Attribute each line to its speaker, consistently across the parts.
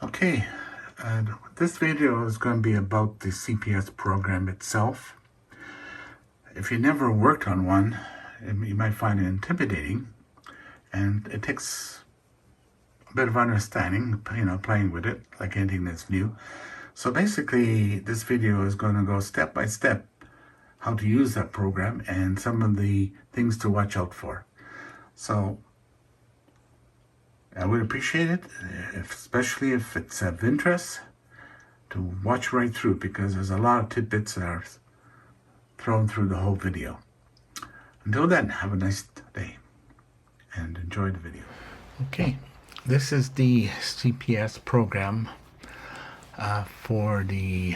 Speaker 1: Okay, this video is going to be about the CPS program itself. If you never worked on one, you might find it intimidating, and it takes a bit of understanding, playing with it, like anything that's new. So basically, this video is going to go step by step how to use that program and some of the things to watch out for. So I would appreciate it, especially if it's of interest, to watch right through, because there's a lot of tidbits that are thrown through the whole video. Until then, have a nice day and enjoy the video. Okay, this is the CPS program for the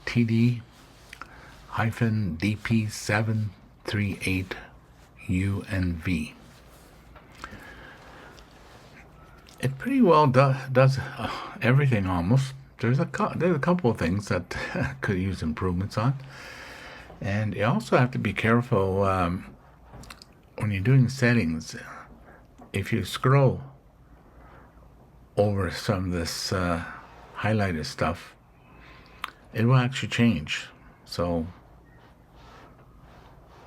Speaker 1: TD-DP738UV. It pretty well does everything almost. There's a couple of things that could use improvements on. And you also have to be careful when you're doing settings. If you scroll over some of this highlighted stuff, it will actually change. So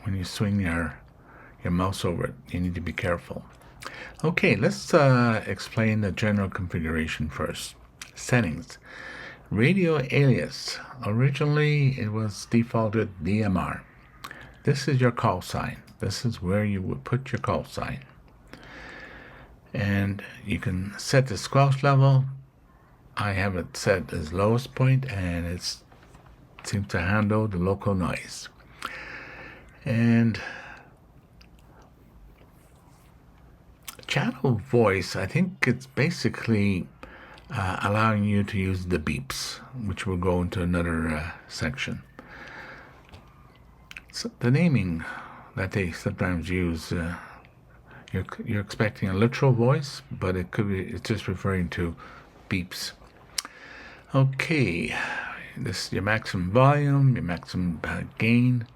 Speaker 1: when you swing your mouse over it, you need to be careful. Okay, let's explain the general configuration first. Settings. Radio alias. Originally, it was defaulted DMR. This is your call sign. This is where you would put your call sign. And you can set the squelch level. I have it set as lowest point, and it seems to handle the local noise. And channel voice, I think it's basically allowing you to use the beeps, which will go into another section. So the naming that they sometimes use, you're expecting a literal voice, but it's just referring to beeps. Okay, this is your maximum volume, your maximum gain.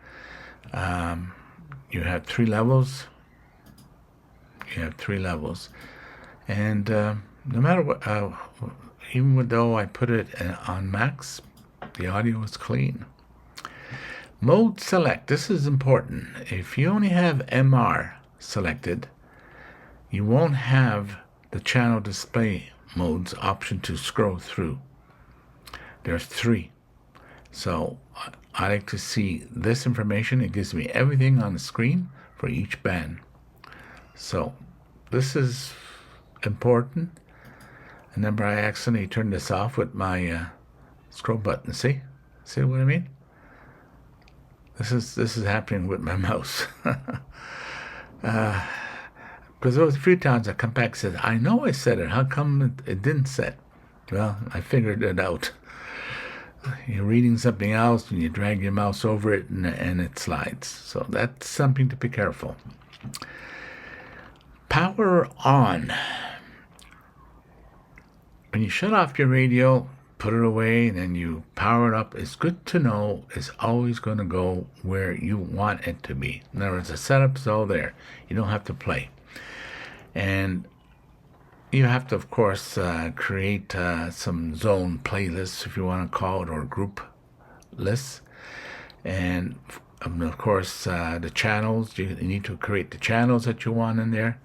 Speaker 1: You have three levels. And no matter what, even though I put it on max, the audio is clean. Mode select. This is important. If you only have MR selected, you won't have the channel display modes option to scroll through. There's three. So I like to see this information. It gives me everything on the screen for each band. So this is important. Remember, I accidentally turned this off with my scroll button. See what I mean? This is happening with my mouse. Because there was a few times I come back and said, I know I set it. How come it didn't set? Well, I figured it out. You're reading something else and you drag your mouse over it and it slides. So that's something to be careful. Power on. When you shut off your radio, put it away, and then you power it up, it's good to know it's always going to go where you want it to be. In other words, the setup's all there. You don't have to play. And you have to, of course, create some zone playlists, if you want to call it, or group lists. And, of course, the channels. You need to create the channels that you want in there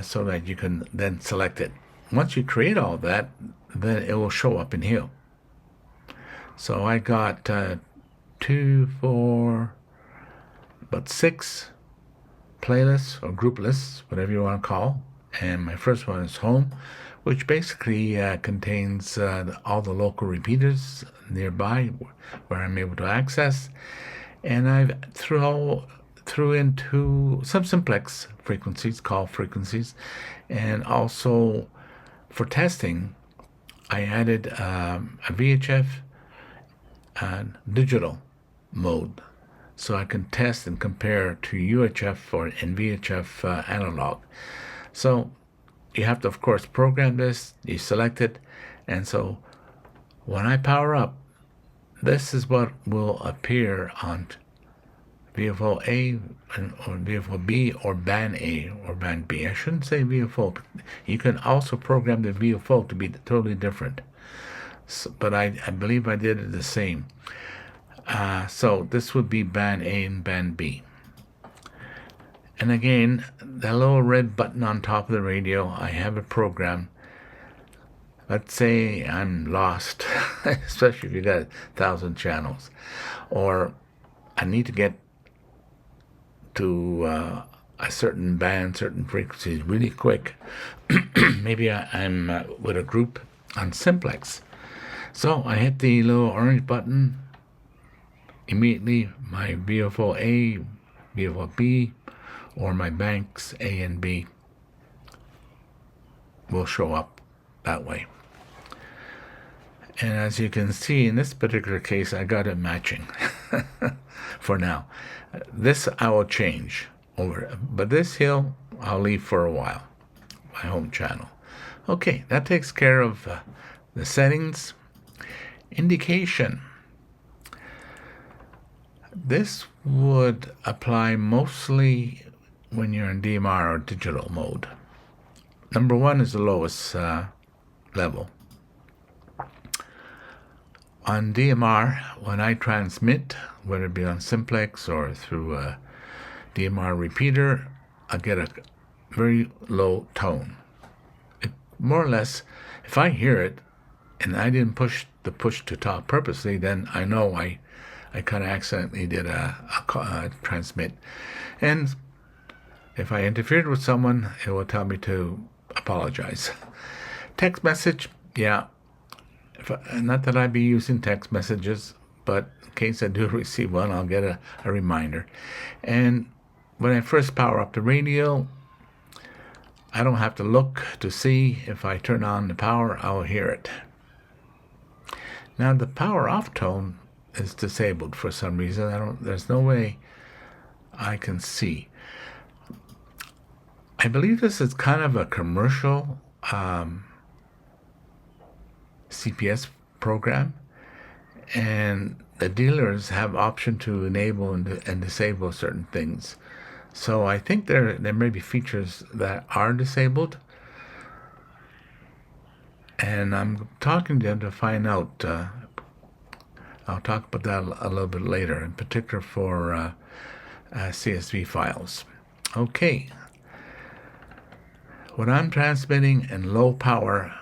Speaker 1: so that you can then select it. Once you create all that, then it will show up in here. So I got 6 playlists or group lists, whatever you want to call. And my first one is home, which basically contains all the local repeaters nearby where I'm able to access. And I've threw into some simplex frequencies, call frequencies, and also for testing, I added a VHF digital mode, so I can test and compare to UHF and VHF analog. So you have to, of course, program this. You select it, and so when I power up, this is what will appear on VFO A or VFO B or band A or band B. I shouldn't say VFO. You can also program the VFO to be totally different. So, but I believe I did it the same. So this would be band A and band B. And again, the little red button on top of the radio, I have a program. Let's say I'm lost, especially if you got 1,000 channels, or I need to get to a certain band, certain frequencies really quick. Maybe I'm with a group on simplex. So I hit the little orange button. Immediately my VFO A, VFO B, or my banks A and B will show up that way. And as you can see, in this particular case, I got it matching for now. This I will change over, but this hill I'll leave for a while, my home channel. Okay, that takes care of the settings. Indication. This would apply mostly when you're in DMR or digital mode. Number 1 is the lowest level. On DMR, when I transmit, whether it be on simplex or through a DMR repeater, I get a very low tone. It, more or less, if I hear it and I didn't push the push to talk purposely, then I know I kind of accidentally did a transmit. And if I interfered with someone, it will tell me to apologize. Text message, yeah. Not that I'd be using text messages, but in case I do receive one, I'll get a reminder. And when I first power up the radio, I don't have to look to see. If I turn on the power, I'll hear it. Now the power off tone is disabled for some reason. There's no way I can see. I believe this is kind of a commercial CPS program, and the dealers have option to enable and disable certain things. So I think there may be features that are disabled, and I'm talking to them to find out. I'll talk about that a little bit later, in particular for CSV files. Okay. When I'm transmitting in low power,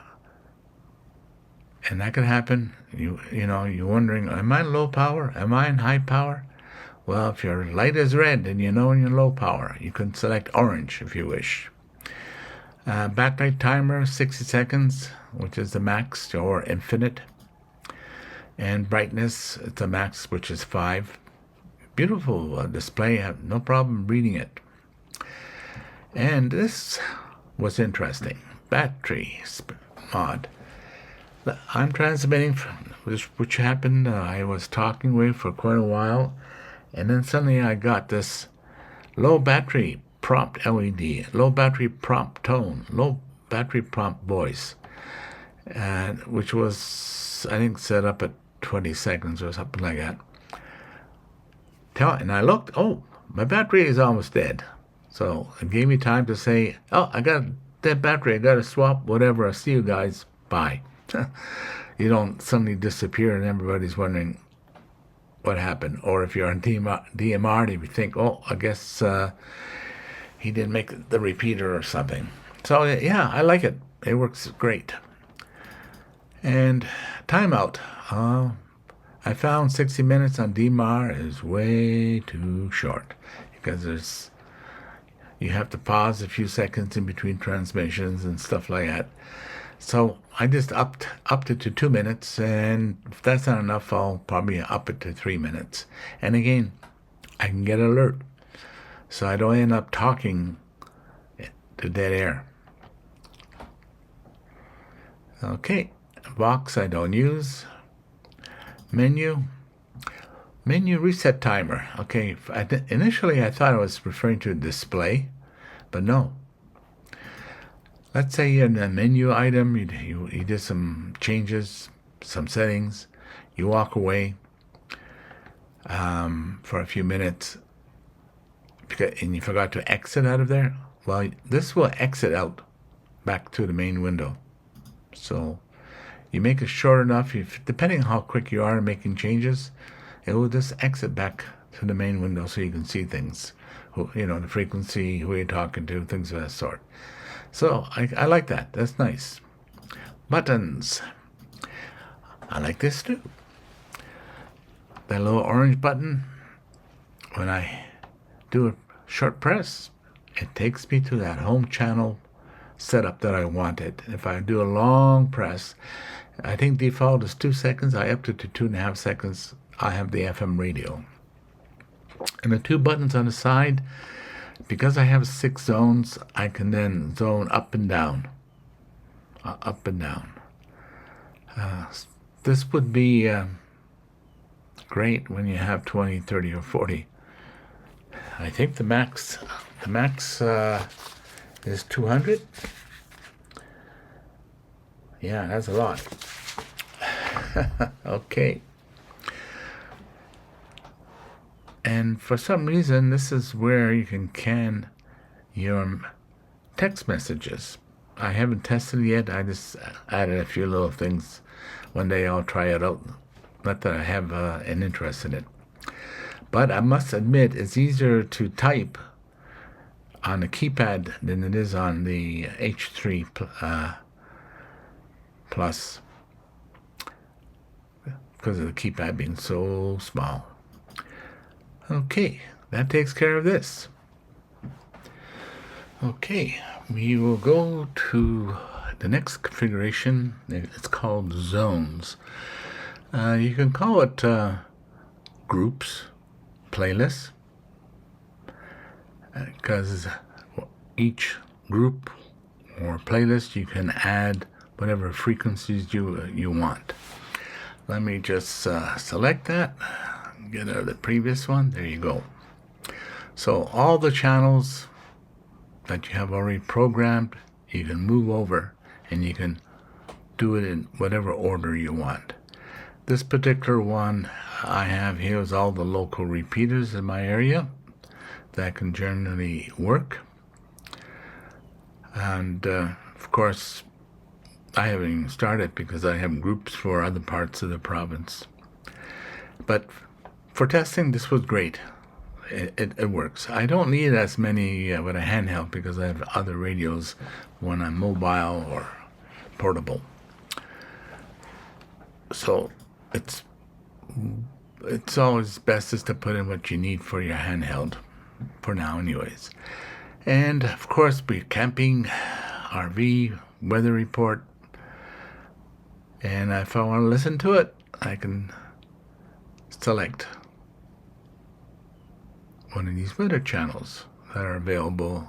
Speaker 1: and that could happen, you're wondering, am I in low power? Am I in high power? Well, if your light is red, then you know you're in low power. You can select orange if you wish. Backlight timer, 60 seconds, which is the max or infinite. And brightness, it's a max, which is 5. Beautiful display, I have no problem reading it. And this was interesting. Battery mod. I'm transmitting, which happened, I was talking with for quite a while, and then suddenly I got this low battery prompt LED, low battery prompt tone, low battery prompt voice, and which was, I think, set up at 20 seconds or something like that. And I looked, oh, my battery is almost dead. So it gave me time to say, oh, I got a dead battery, I got to swap, whatever, I'll see you guys, bye. You don't suddenly disappear and everybody's wondering what happened. Or if you're on DMR, you think, oh, I guess he didn't make the repeater or something. So yeah, I like it. It works great. And timeout. I found 60 minutes on DMR is way too short because you have to pause a few seconds in between transmissions and stuff like that. So I just upped it to 2 minutes, and if that's not enough, I'll probably up it to 3 minutes. And again, I can get alert, so I don't end up talking to dead air. Okay, box I don't use. Menu reset timer. Okay, initially I thought I was referring to display, but no. Let's say you're in a menu item, you did some changes, some settings, you walk away for a few minutes, and you forgot to exit out of there, well, this will exit out back to the main window. So you make it short enough, depending on how quick you are making changes, it will just exit back to the main window so you can see things, the frequency, who you're talking to, things of that sort. So I like that. That's nice. Buttons. I like this too. That little orange button, when I do a short press, it takes me to that home channel setup that I wanted. If I do a long press, I think default is 2 seconds. I upped it to 2.5 seconds. I have the FM radio. And the 2 buttons on the side, because I have 6 zones, I can then zone up and down. Up and down. This would be great when you have 20, 30, or 40. I think the max is 200. Yeah, that's a lot. Okay. And for some reason, this is where you can your text messages. I haven't tested it yet. I just added a few little things. One day I'll try it out. Not that I have an interest in it. But I must admit, it's easier to type on the keypad than it is on the H3 Plus, because of the keypad being so small. Okay, that takes care of this. Okay, we will go to the next configuration. It's called zones. You can call it groups, playlists, because each group or playlist you can add whatever frequencies you want. Let me just select that, get out of the previous one. There you go. So all the channels that you have already programmed, you can move over and you can do it in whatever order you want. This particular one I have here is all the local repeaters in my area that can generally work. And of course, I haven't even started because I have groups for other parts of the province. But for testing, this was great. It works. I don't need as many with a handheld because I have other radios when I'm mobile or portable. So it's always best is to put in what you need for your handheld, for now anyways. And of course, we're camping, RV, weather report. And if I want to listen to it, I can select one of these weather channels that are available.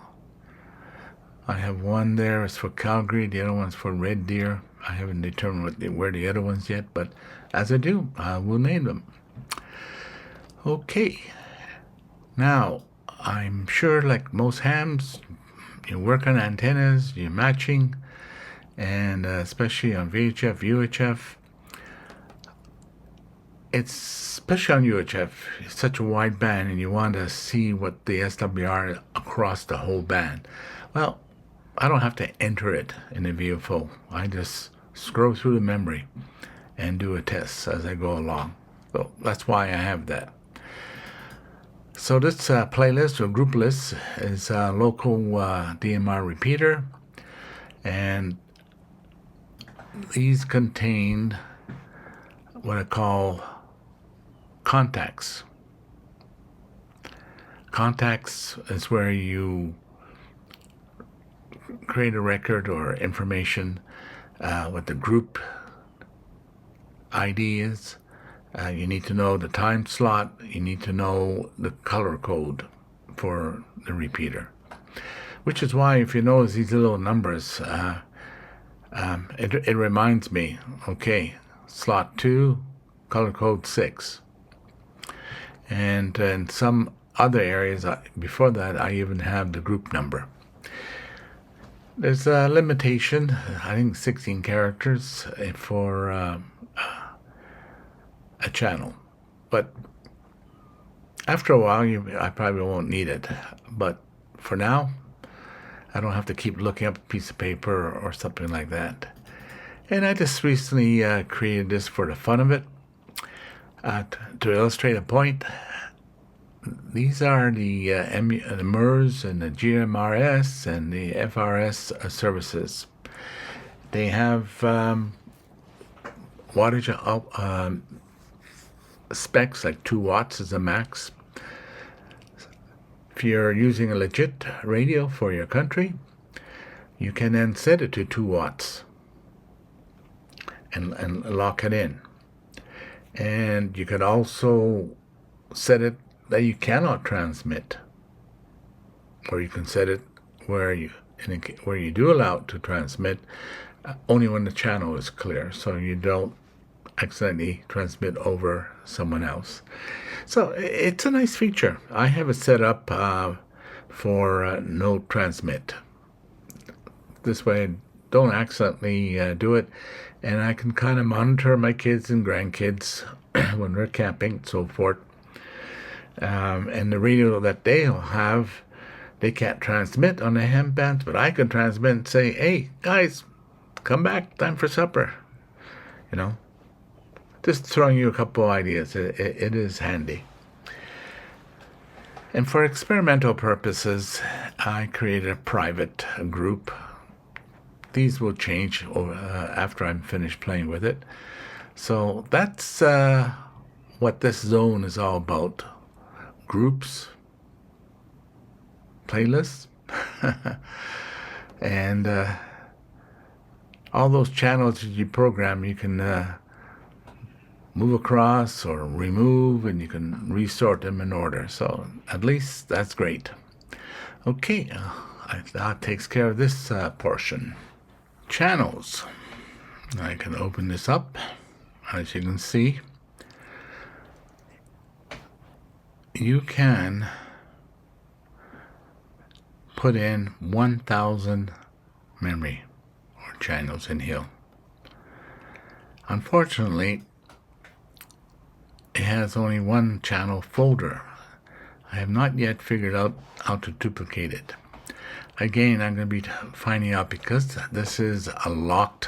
Speaker 1: I have one there is for Calgary, the other one's for Red Deer. I haven't determined where the other one's yet, but as I do, I will name them. Okay. Now, I'm sure like most hams, you work on antennas, you're matching, and especially on VHF, UHF. It's especially on UHF, it's such a wide band, and you want to see what the SWR across the whole band. Well, I don't have to enter it in the VFO. I just scroll through the memory and do a test as I go along. So that's why I have that. So this playlist or group list is a local DMR repeater, and these contain what I call contacts. Contacts is where you create a record or information, what the group ID is. You need to know the time slot. You need to know the color code for the repeater. Which is why, if you notice these little numbers, it reminds me, okay, slot 2, color code 6. And in some other areas, before that, I even have the group number. There's a limitation, I think 16 characters for a channel. But After a while, I probably won't need it. But for now, I don't have to keep looking up a piece of paper or something like that. And I just recently created this for the fun of it. To illustrate a point, these are the MERS and the GMRS and the FRS services. They have wattage specs like 2 watts is the max. If you're using a legit radio for your country, you can then set it to 2 watts and lock it in. And you could also set it that you cannot transmit, or you can set it where you do allow it to transmit only when the channel is clear, so you don't accidentally transmit over someone else. So it's a nice feature. I have it set up for no transmit. This way I don't accidentally do it, and I can kind of monitor my kids and grandkids when they're camping and so forth. And the radio that they'll have, they can't transmit on the ham bands, but I can transmit and say, hey, guys, come back, time for supper. Just throwing you a couple of ideas. It is handy. And for experimental purposes, I created a private group. These will change after I'm finished playing with it. So that's what this zone is all about. Groups, playlists, and all those channels that you program, you can move across or remove, and you can resort them in order. So at least that's great. Okay, that takes care of this portion. Channels. I can open this up. As you can see, you can put in 1,000 memory or channels in here. Unfortunately, it has only one channel folder. I have not yet figured out how to duplicate it. Again, I'm going to be finding out, because this is an app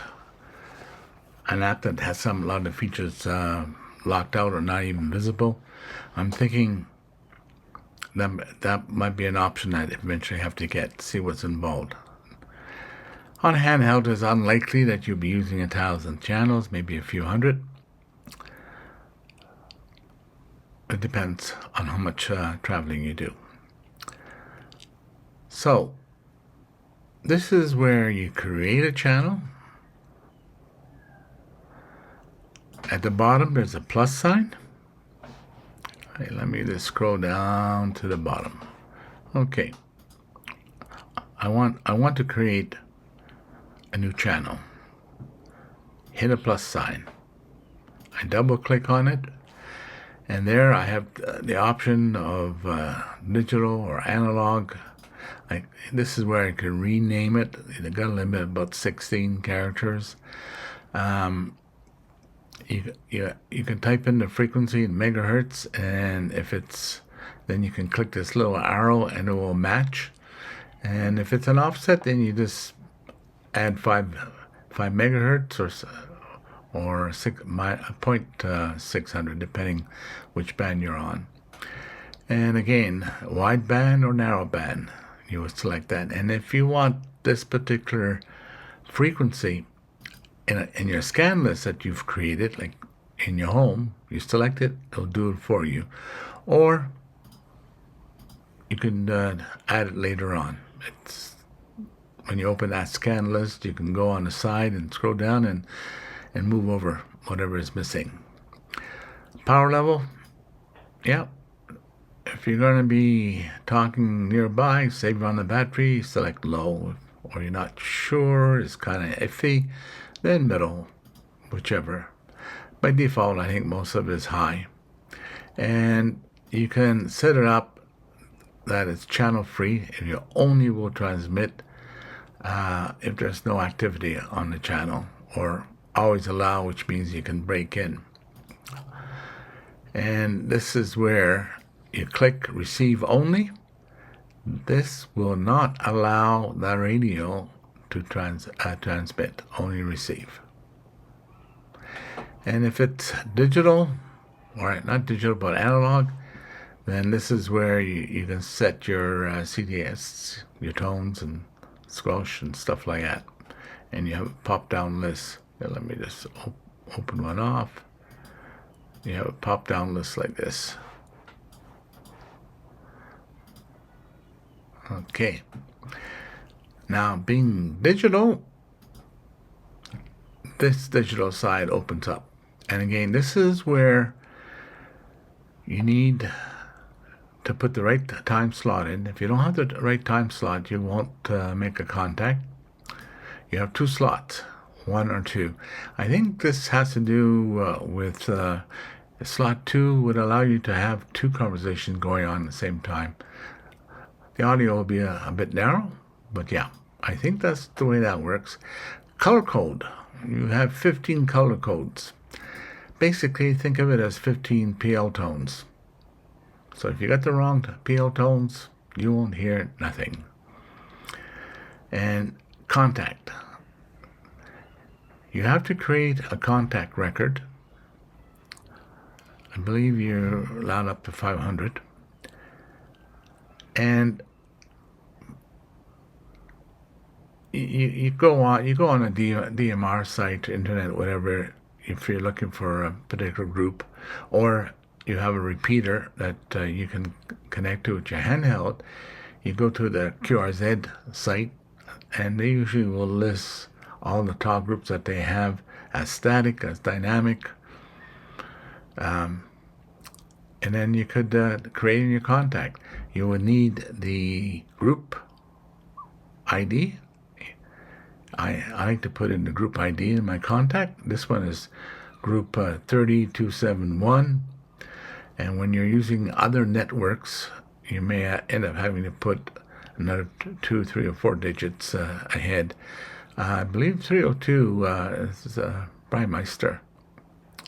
Speaker 1: that has a lot of features locked out or not even visible. I'm thinking that might be an option I eventually have to get, see what's involved. On handheld, it's unlikely that you'll be using 1,000 channels, maybe a few hundred. It depends on how much traveling you do. So, this is where you create a channel. At the bottom, there's a plus sign. Okay, let me just scroll down to the bottom. Okay. I want to create a new channel. Hit a plus sign. I double click on it, and there I have the option of digital or analog. This is where I can rename it. They got a limit of about 16 characters. You can type in the frequency in megahertz, and then you can click this little arrow and it will match. And if it's an offset, then you just add 5 megahertz or 0.600, depending which band you're on. And again, wide band or narrow band, you will select that. And if you want this particular frequency in your scan list that you've created, like in your home, you select it, it'll do it for you. Or you can add it later on. When you open that scan list, you can go on the side and scroll down and move over whatever is missing. Power level, yeah. If you're going to be talking nearby, save on the battery, select low. Or you're not sure, it's kind of iffy, then middle, whichever. By default, I think most of it is high. And you can set it up that it's channel free, and you only will transmit if there's no activity on the channel, or always allow, which means you can break in. And this is where you click receive only, this will not allow the radio to transmit, only receive. And if it's digital, or not digital but analog, then this is where you can set your CDS, your tones and squelch and stuff like that. And you have a pop-down list. Now, let me just open one off. You have a pop-down list like this. Okay. Now, being digital, this digital side opens up. And again, this is where you need to put the right time slot in. If you don't have the right time slot, you won't make a contact. You have 2 slots, 1 or 2. I think this has to do with slot 2 would allow you to have 2 conversations going on at the same time. The audio will be a bit narrow, but yeah, I think that's the way that works. Color code. You have 15 color codes. Basically, think of it as 15 PL tones. So if you got the wrong PL tones, you won't hear nothing. And contact. You have to create a contact record. I believe you're allowed up to 500. And you go on a DMR site, internet, whatever, if you're looking for a particular group, or you have a repeater that you can connect to with your handheld. You go to the QRZ site, and they usually will list all the top groups that they have as static, as dynamic, and then you could create in your contact. You would need the group ID. I like to put in the group ID in my contact. This one is group 30271. And when you're using other networks, you may end up having to put another 2, 3, or 4 digits ahead. I believe 302 is Brymeister,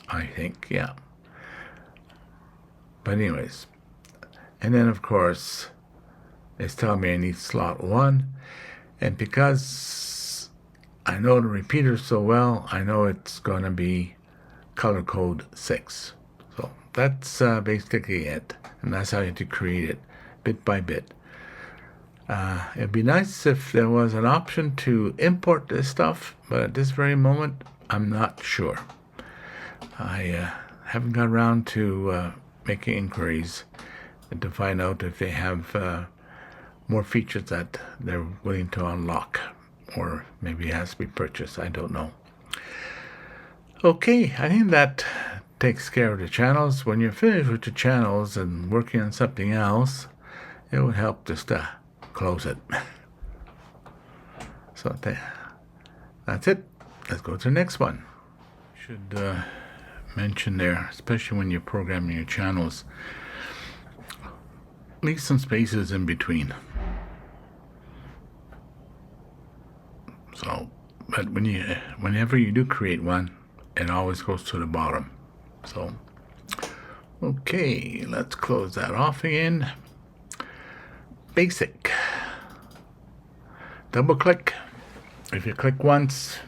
Speaker 1: I think, yeah. But anyways, and then of course, it's telling me I need slot 1. And because I know the repeater so well, I know it's going to be color code 6. So that's basically it. And that's how you have to create it, bit by bit. It'd be nice if there was an option to import this stuff, but at this very moment, I'm not sure. I haven't got around to making inquiries and to find out if they have more features that they're willing to unlock, or maybe it has to be purchased. I don't know. Okay, I think that takes care of the channels. When you're finished with the channels and working on something else, it would help just to close it. So that's it. Let's go to the next one. Should mention there, especially when you're programming your channels, leave some spaces in between. So, but whenever you do create one, it always goes to the bottom. So, okay, let's close that off again. Basic. Double click. If you click once,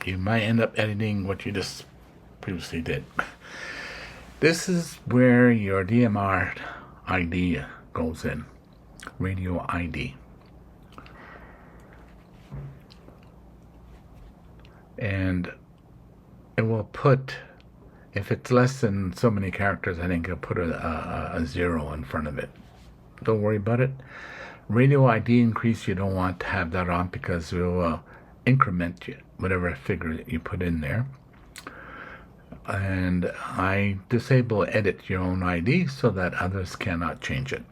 Speaker 1: you might end up editing what you just previously did. This is where your DMR ID goes in. Radio ID. And it will put, if it's less than so many characters, I think it'll put a 0 in front of it. Don't worry about it. Radio ID increase, you don't want to have that on because it will increment whatever figure you put in there. And I disable edit your own ID so that others cannot change it.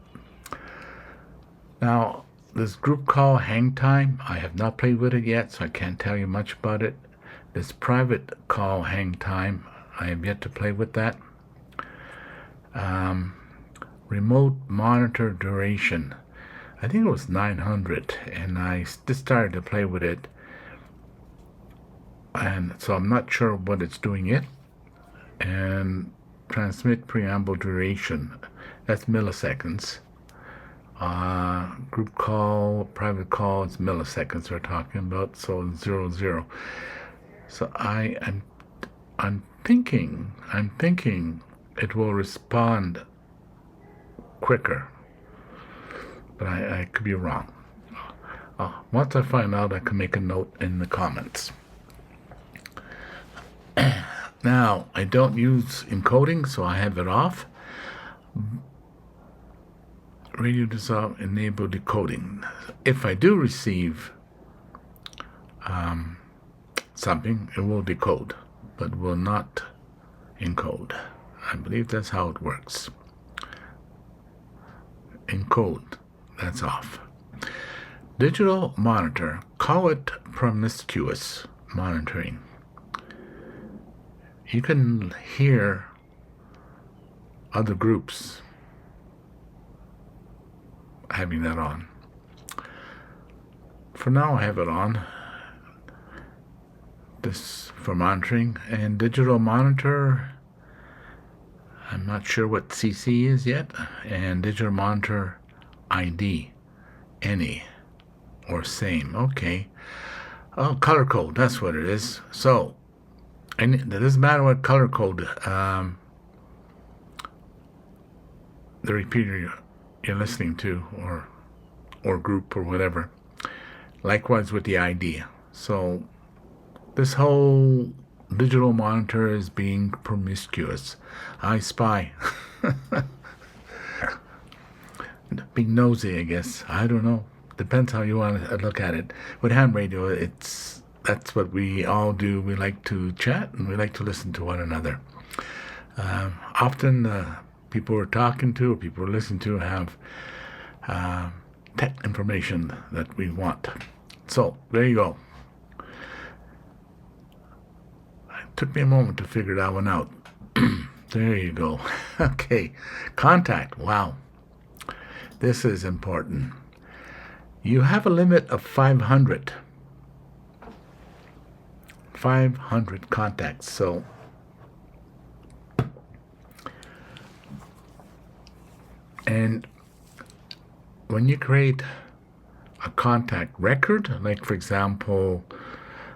Speaker 1: Now, this group call hang time, I have not played with it yet, so I can't tell you much about it. This private call hang time, I have yet to play with that. Remote monitor duration, I think it was 900, and I just started to play with it, and so I'm not sure what it's doing yet. And transmit preamble duration, that's milliseconds. Group call, private call, it's milliseconds we're talking about, so 00. So I'm thinking it will respond quicker, but I could be wrong. Once I find out, I can make a note in the comments. Now, I don't use encoding, so I have it off. Radio dissolve, enable decoding. If I do receive something, it will decode, but will not encode. I believe that's how it works. Encode, that's off. Digital monitor, call it promiscuous monitoring. You can hear other groups having that on. For now, I have it on. This for monitoring. And digital monitor, I'm not sure what CC is yet. And digital monitor ID, any or same. Okay. Oh, color code, that's what it is. So, and it doesn't matter what color code the repeater you're listening to or group or whatever. Likewise with the ID. So this whole digital monitor is being promiscuous. I spy. Being nosy, I guess. I don't know. Depends how you want to look at it. With ham radio, that's what we all do. We like to chat and we like to listen to one another. Often people we're talking to or people we're listening to have tech information that we want. So there you go. It took me a moment to figure that one out. There you go. Okay. Contact. Wow. This is important. You have a limit of 500. 500 contacts. So and when you create a contact record, like for example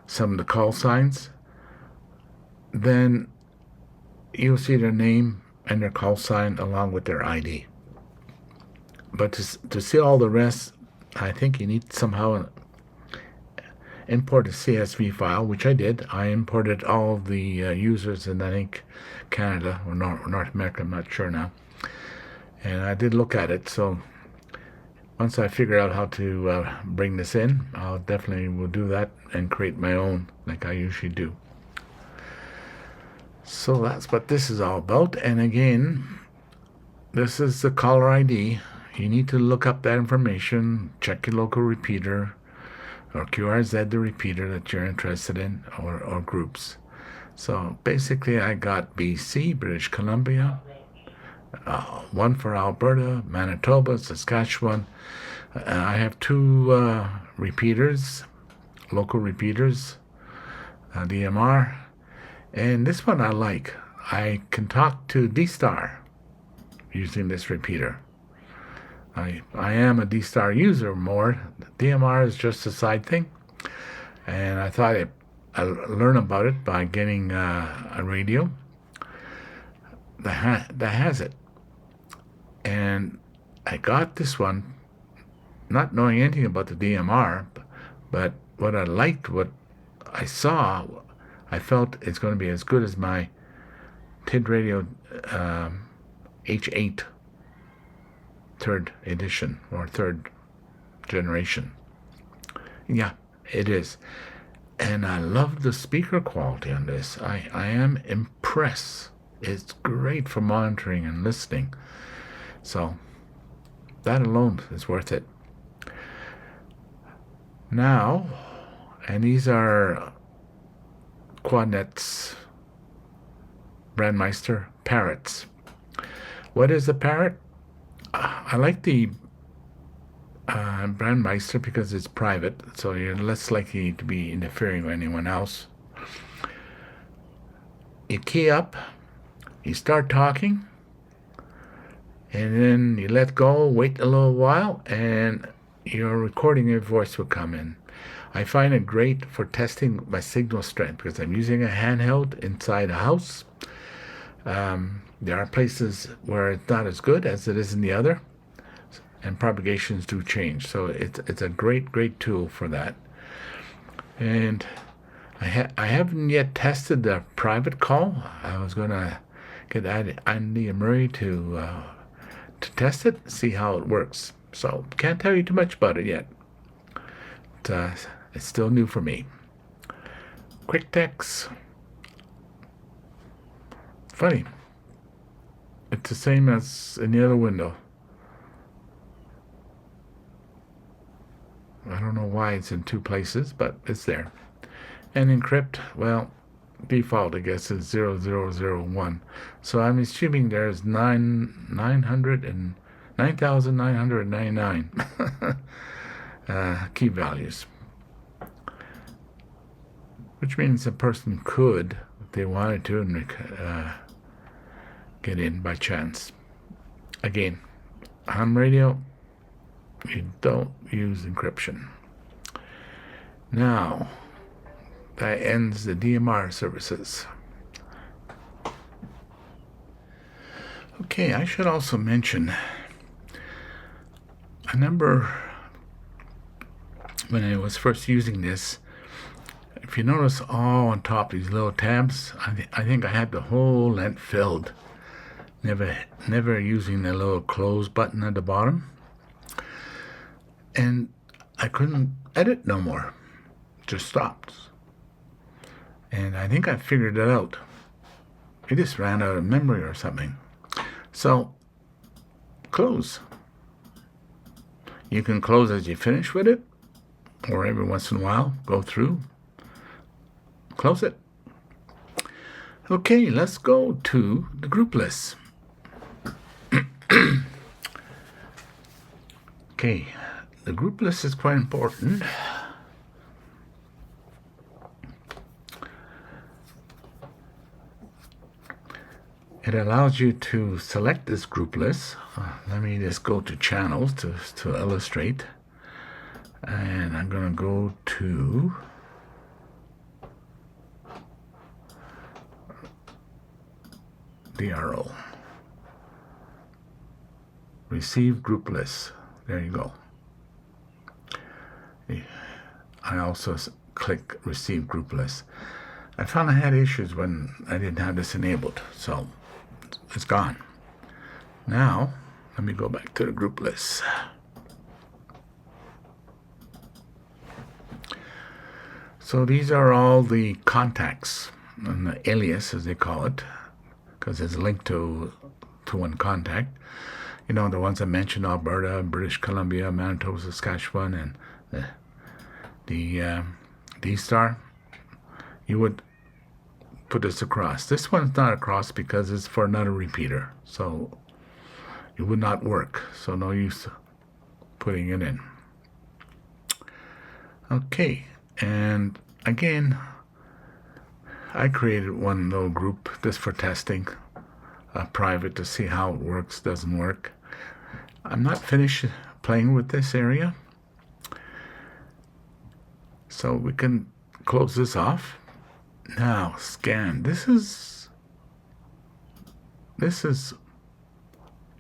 Speaker 1: some of the call signs, then you'll see their name and their call sign along with their ID. But to see all the rest, I think you need somehow import a CSV file, which I did. I imported all of the users in, I think, Canada or North America, I'm not sure now. And I did look at it, so once I figure out how to bring this in, I'll definitely will do that and create my own like I usually do. So that's what this is all about. And again, this is the caller ID. You need to look up that information, check your local repeater, or QRZ, the repeater that you're interested in, or groups. So basically I got BC, British Columbia, one for Alberta, Manitoba, Saskatchewan. I have two repeaters, local repeaters, DMR. And this one I like. I can talk to D-Star using this repeater. I am a D-Star user more. DMR is just a side thing. And I thought I'd learn about it by getting a radio that has it. And I got this one not knowing anything about the DMR, but what I liked, what I saw, I felt it's going to be as good as my Tidradio H8 third edition or third generation. Yeah, it is. And I love the speaker quality on this. I am impressed. It's great for monitoring and listening. So that alone is worth it. Now, and these are Quadnets Brandmeister parrots. What is a parrot? I like the Brandmeister because it's private, so you're less likely to be interfering with anyone else. You key up, you start talking, And then you let go, wait a little while, and your recording your voice will come in. I find it great for testing my signal strength because I'm using a handheld inside a house. There are places where it's not as good as it is in the other, and propagations do change. So it's a great tool for that. And I haven't yet tested the private call. I was going to get Andy Murray to test it, see how it works. So can't tell you too much about it yet. It's still new for me. Quick text. Funny. It's the same as in the other window. I don't know why it's in two places, but it's there. And encrypt, well, default, I guess, is 0001. So I'm assuming there's 9,999 key values. Which means a person could, if they wanted to, get in by chance. Again, ham radio, you don't use encryption. Now, that ends the DMR services. Okay, I should also mention, I remember when I was first using this, if you notice all on top these little tabs, I think I had the whole length filled. Never using the little close button at the bottom. And I couldn't edit no more. Just stopped. And I think I figured it out. It just ran out of memory or something. So, close. You can close as you finish with it, or every once in a while, go through, close it. Okay, let's go to the group list. Okay, the group list is quite important. It allows you to select this group list. Let me just go to channels to illustrate. And I'm going to go to DRO. Receive group list. There you go. I also click receive group list. I found I had issues when I didn't have this enabled, so it's gone. Now, let me go back to the group list. So these are all the contacts, and the alias, as they call it, because it's linked to one contact. You know, the ones I mentioned: Alberta, British Columbia, Manitoba, Saskatchewan, and the D-Star. You would put this across. This one's not across because it's for another repeater, so it would not work. So no use putting it in. Okay, and again, I created one little group just for testing, private, to see how it works, doesn't work. I'm not finished playing with this area, so we can close this off. Now, scan. This is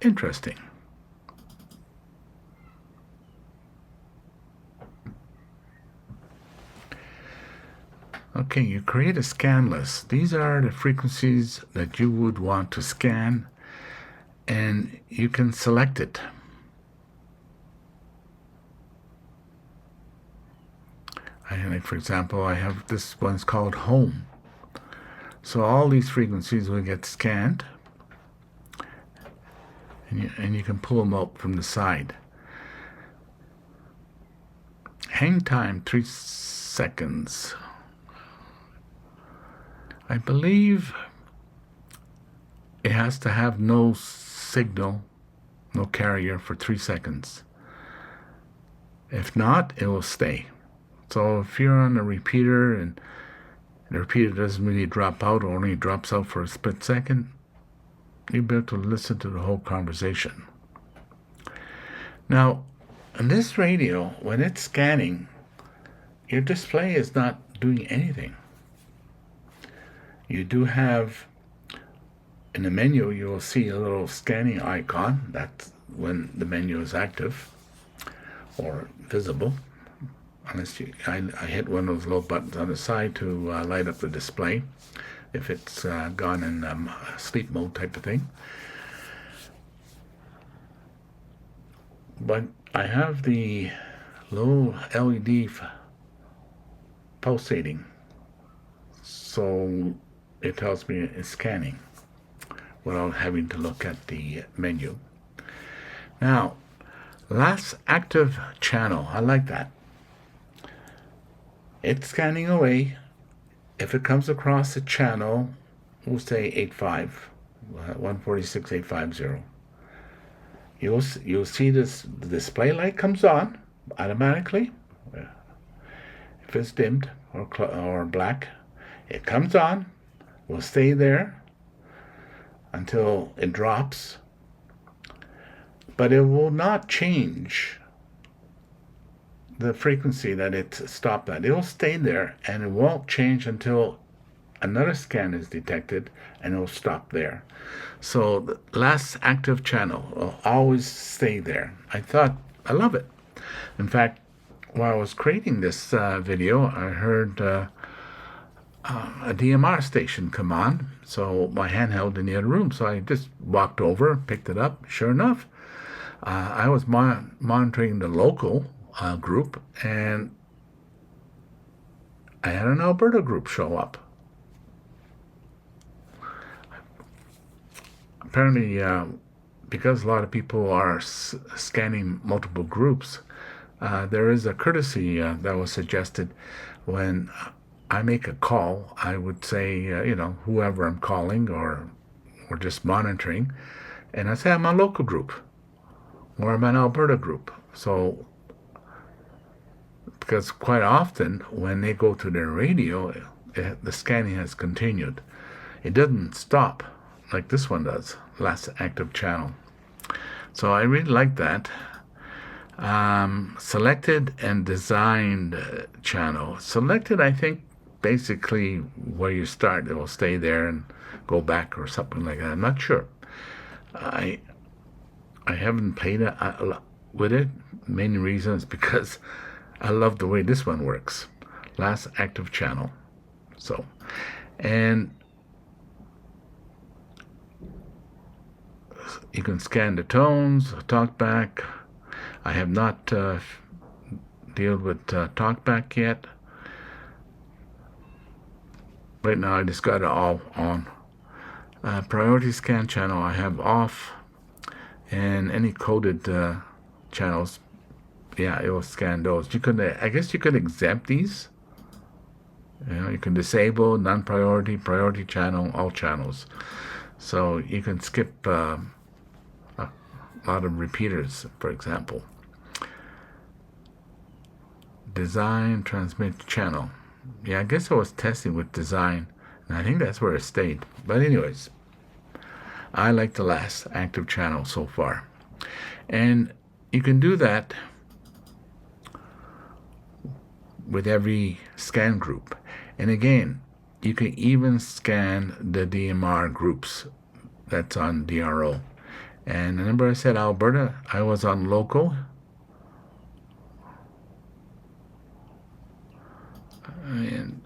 Speaker 1: interesting. Okay, you create a scan list. These are the frequencies that you would want to scan, and you can select it. Like, for example, I have this one's called home. So all these frequencies will get scanned, and you can pull them out from the side. Hang time 3 seconds. I believe it has to have no signal, no carrier for 3 seconds. If not, it will stay. So if you're on a repeater and the repeater doesn't really drop out, or only drops out for a split second, you'll be able to listen to the whole conversation. Now, on this radio, when it's scanning, your display is not doing anything. You do have, in the menu, you will see a little scanning icon. That's when the menu is active or visible. Unless I hit one of those little buttons on the side to light up the display if it's gone in sleep mode type of thing. But I have the low LED pulsating, so it tells me it's scanning without having to look at the menu. Now, last active channel, I like that. It's scanning away. If it comes across the channel, we'll say 85, 146.850. You'll see this, the display light comes on automatically. If it's dimmed or black, it comes on, will stay there until it drops, but it will not change the frequency that it's stopped at. It will stay there, and it won't change until another scan is detected, and it will stop there. So the last active channel will always stay there. I love it. In fact, while I was creating this video, I heard a DMR station come on, so my handheld in the other room. So I just walked over, picked it up. Sure enough, I was monitoring the local group, and I had an Alberta group show up. Apparently, because a lot of people are scanning multiple groups, there is a courtesy that was suggested. When I make a call, I would say, whoever I'm calling or just monitoring, and I say I'm a local group or I'm an Alberta group. So, because quite often when they go to their radio, the scanning has continued. It doesn't stop like this one does, last active channel. So I really like that. Selected and designed channel. Selected, I think, basically where you start, it will stay there and go back or something like that. I'm not sure. I haven't played with it. Main reason is because I love the way this one works. Last active channel. So, and you can scan the tones, talkback. I have not dealt with talkback yet. Right now I just got it all on. Priority scan channel I have off, and any coded channels, yeah, it will scan those. I guess you could exempt these. You can disable non-priority, priority channel, all channels. So you can skip a lot of repeaters, for example. Design, transmit channel. Yeah, I guess I was testing with design, and I think that's where it stayed. But anyways, I like the last active channel so far. And you can do that with every scan group. And again, you can even scan the DMR groups that's on DRO. And remember I said Alberta, I was on local. And,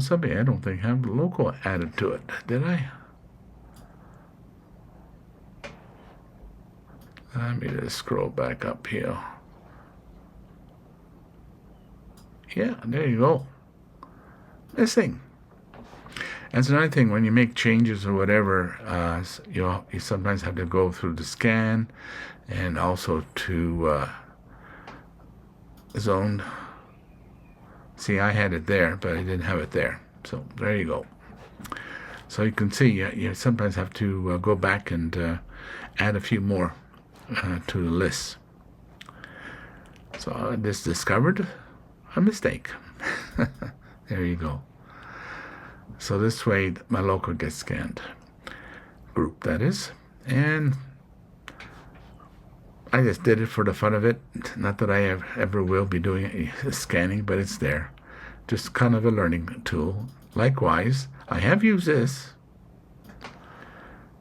Speaker 1: something I don't think have local added to it. Did I? Let me just scroll back up here. Yeah, there you go. Missing. That's another thing, when you make changes or whatever, you sometimes have to go through the scan and also to zone. See, I had it there, but I didn't have it there. So there you go. So you can see you sometimes have to go back and add a few more to the list. So I just discovered a mistake. There you go. So this way my local gets scanned. group, that is. And I just did it for the fun of it. Not that I ever will be doing scanning, but it's there. Just kind of a learning tool. Likewise, I have used this.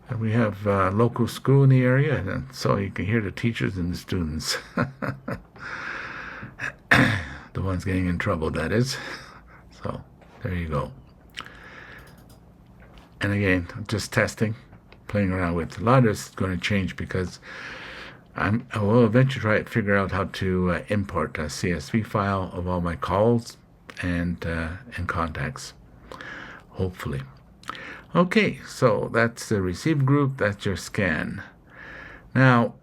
Speaker 1: And we have a local school in the area, and so you can hear the teachers and the students. The ones getting in trouble, that is. So, there you go. And again, just testing, playing around with. A lot of this is going to change because I will eventually try to figure out how to import a CSV file of all my calls and contacts, hopefully. Okay, so that's the receive group, that's your scan. Now,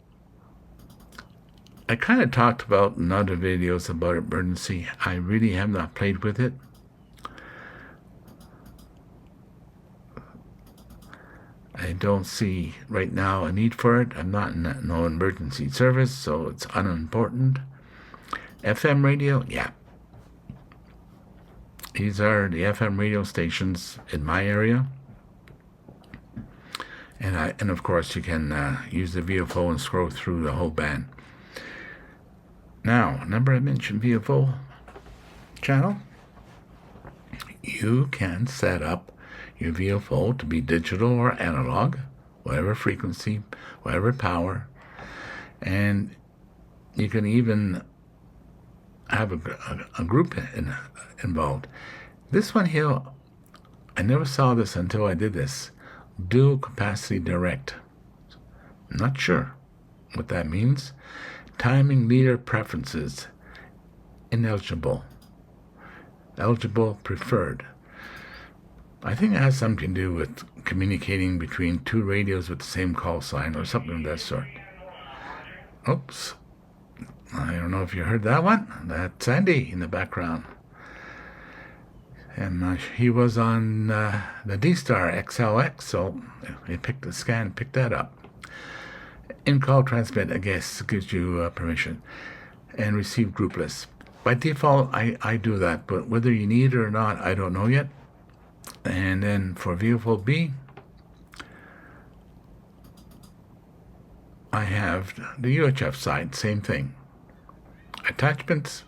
Speaker 1: I kind of talked about in other videos about emergency. I really have not played with it. I don't see right now a need for it. I'm not in no emergency service, so it's unimportant. FM radio, yeah. These are the FM radio stations in my area. And of course you can use the VFO and scroll through the whole band. Now, remember I mentioned VFO channel? You can set up your VFO to be digital or analog, whatever frequency, whatever power, and you can even have a group involved. This one here, I never saw this until I did this. Dual capacity direct. Not sure what that means. Timing leader preferences. Ineligible. Eligible preferred. I think it has something to do with communicating between two radios with the same call sign or something of that sort. Oops. I don't know if you heard that one. That's Andy in the background. And he was on the D-Star XLX, so he picked the scan, picked that up. In-call transmit, I guess, gives you permission. And receive group list. By default, I do that, but whether you need it or not, I don't know yet. And then for VFO B, I have the UHF side, same thing. Attachments,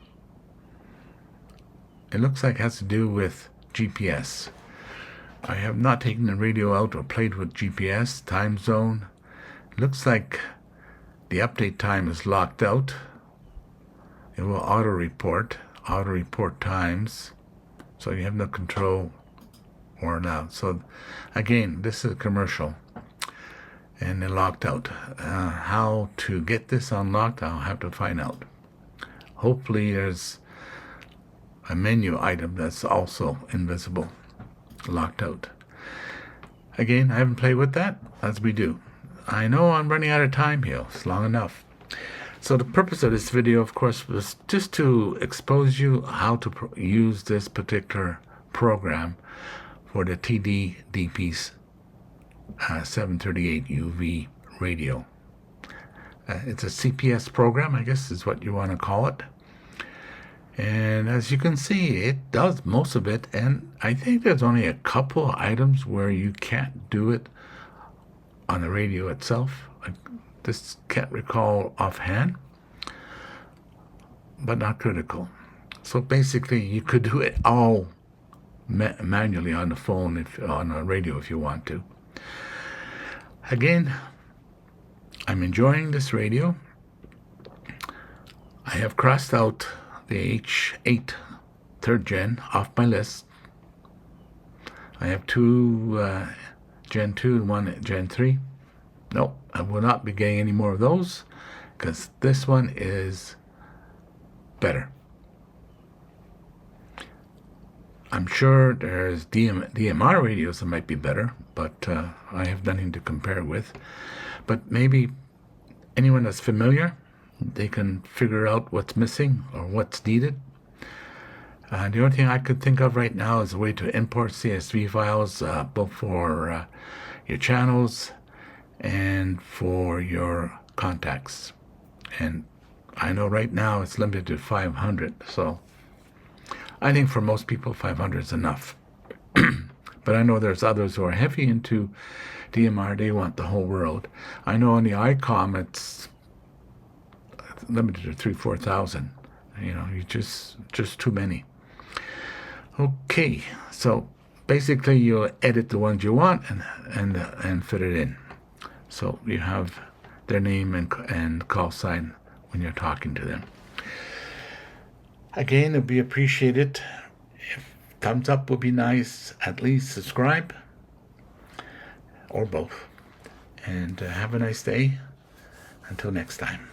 Speaker 1: it looks like it has to do with GPS. I have not taken the radio out or played with GPS, time zone. It looks like the update time is locked out. It will auto-report times, so you have no control or not. So again, this is a commercial, and they're locked out. How to get this unlocked, I'll have to find out. Hopefully there's a menu item that's also invisible, locked out. Again, I haven't played with that, as we do. I know I'm running out of time here. It's long enough. So the purpose of this video, of course, was just to expose you how to use this particular program for the TD-DP738UV radio. It's a CPS program, I guess is what you want to call it. And as you can see, it does most of it, and I think there's only a couple of items where you can't do it on the radio itself. I just can't recall offhand, but not critical. So basically, you could do it all manually on the phone, on a radio if you want to. Again, I'm enjoying this radio. I have crossed out the H8 3rd gen off my list. I have two Gen 2 and one Gen 3. Nope, I will not be getting any more of those because this one is better. I'm sure there's DMR radios that might be better, but I have nothing to compare with. But maybe anyone that's familiar, they can figure out what's missing or what's needed. The only thing I could think of right now is a way to import CSV files, both for your channels and for your contacts. And I know right now it's limited to 500, so I think for most people 500 is enough. But I know there's others who are heavy into DMR, they want the whole world. I know on the ICOM it's limited to 3,000-4,000. You know, you just too many. Okay, so basically you edit the ones you want and fit it in. So you have their name and call sign when you're talking to them. Again, it'd be appreciated if thumbs up would be nice. At least subscribe, or both. And have a nice day. Until next time.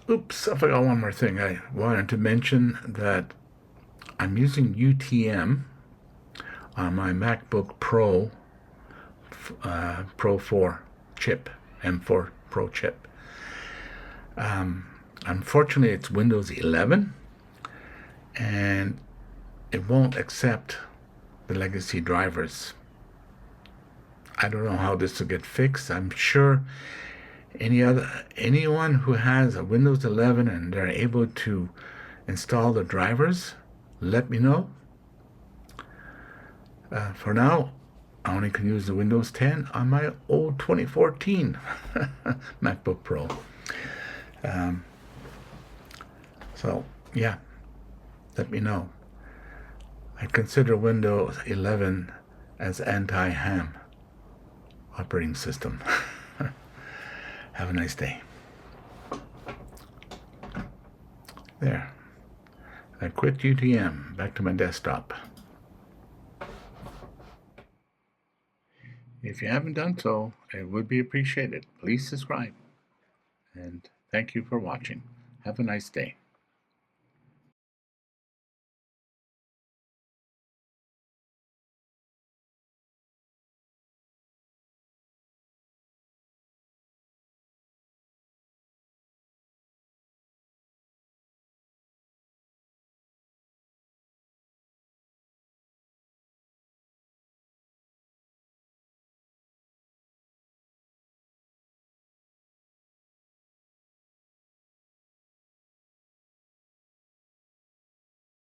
Speaker 1: Oops, I forgot one more thing. I wanted to mention that I'm using UTM on my MacBook Pro Pro 4 chip, M4 Pro chip. Unfortunately, it's Windows 11, and it won't accept the legacy drivers. I don't know how this will get fixed. I'm sure anyone who has a Windows 11 and they're able to install the drivers, let me know. For now, I only can use the Windows 10 on my old 2014 MacBook Pro. So, yeah, let me know. I consider Windows 11 as anti-ham operating system. Have a nice day. There. I quit UTM. Back to my desktop. If you haven't done so, it would be appreciated. Please subscribe. And thank you for watching. Have a nice day.